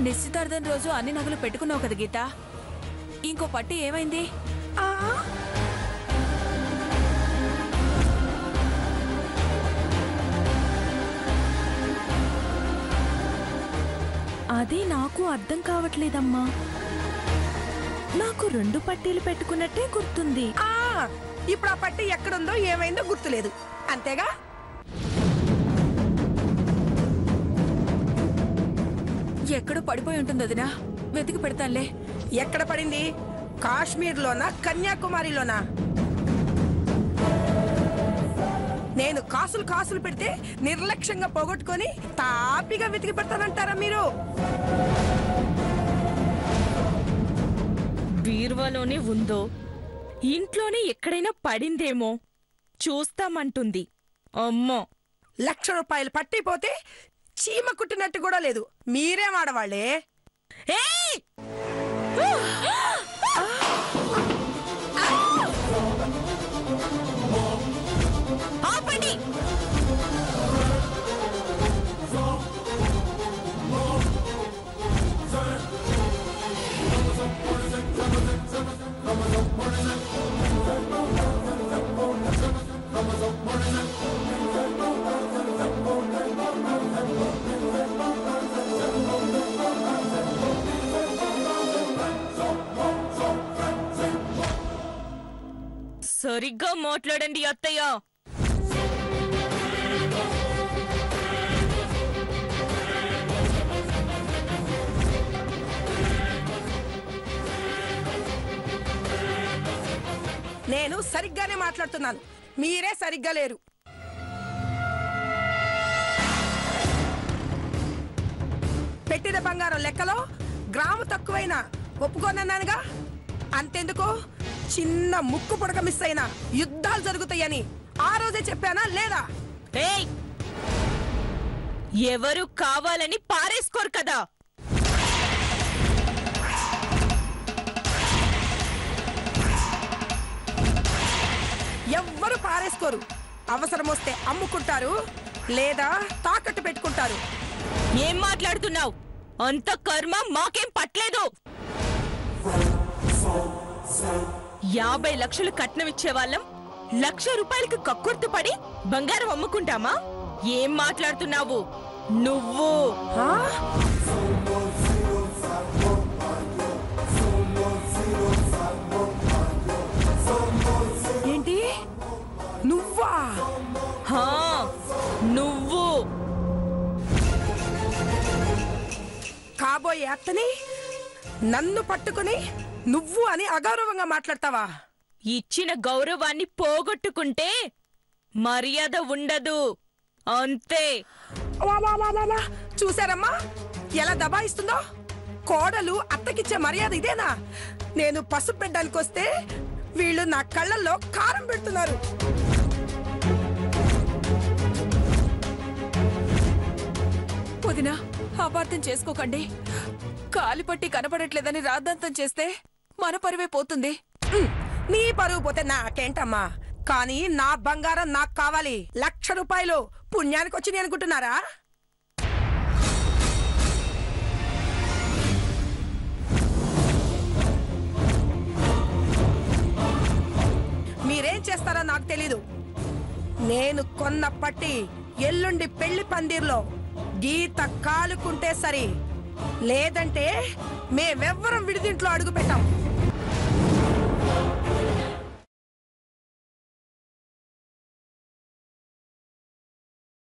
నిశ్చితార్థం రోజు అన్ని నగలు పెట్టుకున్నావు కదా గీత, ఇంకో పట్టి ఏమైంది? అదే నాకు అర్థం కావట్లేదమ్మా. నాకు 2 పట్టీలు పెట్టుకున్నట్టే గుర్తుంది. ఇప్పుడు ఆ పట్టి ఎక్కడుందో ఏమైందో గుర్తులేదు, అంతేగా? ఎక్కడో పడిపోయి ఉంటుంది వదినా, వెతికి పెడతానులే. ఎక్కడ పడింది? కాశ్మీర్లోనా, కన్యాకుమారిలోనా? నేను కాసులు పెడితే నిర్లక్ష్యంగా పోగొట్టుకొని తాపిగా వెతికి పెడతానంటారా మీరు? బీరువాలోనే ఉందో, ఇంట్లోనే ఎక్కడైనా పడిందేమో చూస్తామంటుంది. అమ్మో, 1,00,000 రూపాయలు పట్టిపోతే చీమ కుట్టినట్టు కూడా లేదు. మీరేం ఆడవాళ్లే? ఆపండి! సరిగ్గా మాట్లాడండి అత్తయ్య. నేను సరిగ్గానే మాట్లాడుతున్నాను, మీరే సరిగ్గా లేరు. పెట్టిన బంగారం లెక్కలో గ్రాము తక్కువైనా ఒప్పుకోనన్నానుగా. అంతెందుకు, చిన్న ముక్కు పుడక మిస్ అయినా యుద్ధాలు జరుగుతాయని ఆ రోజే చెప్పానా లేదా? ఎవరు కావాలని పారేసుకోరు కదా. ఎవ్వరు పారేసుకోరు. అవసరం వస్తే అమ్ముకుంటారు, లేదా తాకట్టు పెట్టుకుంటారు. ఏం మాట్లాడుతున్నావు? అంత కర్మ మాకేం పట్లేదు. 50 లక్షలు కట్నం ఇచ్చేవాళ్ళం 1,00,000 రూపాయలకి కక్కుర్తి పడి బంగారం అమ్ముకుంటామా? ఏం మాట్లాడుతున్నావు నువ్వు? ఏంటి? నువ్వా? నువ్వు కాబోయే అత్తని నన్ను పట్టుకుని నువ్వు అని అగౌరవంగా మాట్లాడతావా? ఇచ్చిన గౌరవాన్ని పోగొట్టుకుంటే మర్యాద ఉండదు, అంతే. చూసారమ్మా ఎలా దబాయిస్తుందో? కోడలు అత్తకిచ్చే మర్యాద ఇదేనా? నేను పసుపు పెట్టడానికి వస్తే వీళ్ళు నా కళ్ళల్లో కారం పెడుతున్నారు. వదినా, అపార్థం చేసుకోకండి. కాలిపట్టి కనపడట్లేదని రాద్ధాంతం చేస్తే మన పరువే పోతుంది. నీ పరువు పోతే నాకేంటమ్మా, కానీ నా బంగారం నాకు కావాలి. 1,00,000 రూపాయలు పుణ్యానికి వచ్చి అనుకుంటున్నారా? మీరేం చేస్తారో నాకు తెలీదు. నేను కొన్న పట్టి ఎల్లుండి పెళ్లి పందిర్లో గీత కాలుకుంటే సరి, లేదంటే మేమెవ్వరం విడిదింట్లో అడుగు పెట్టాం.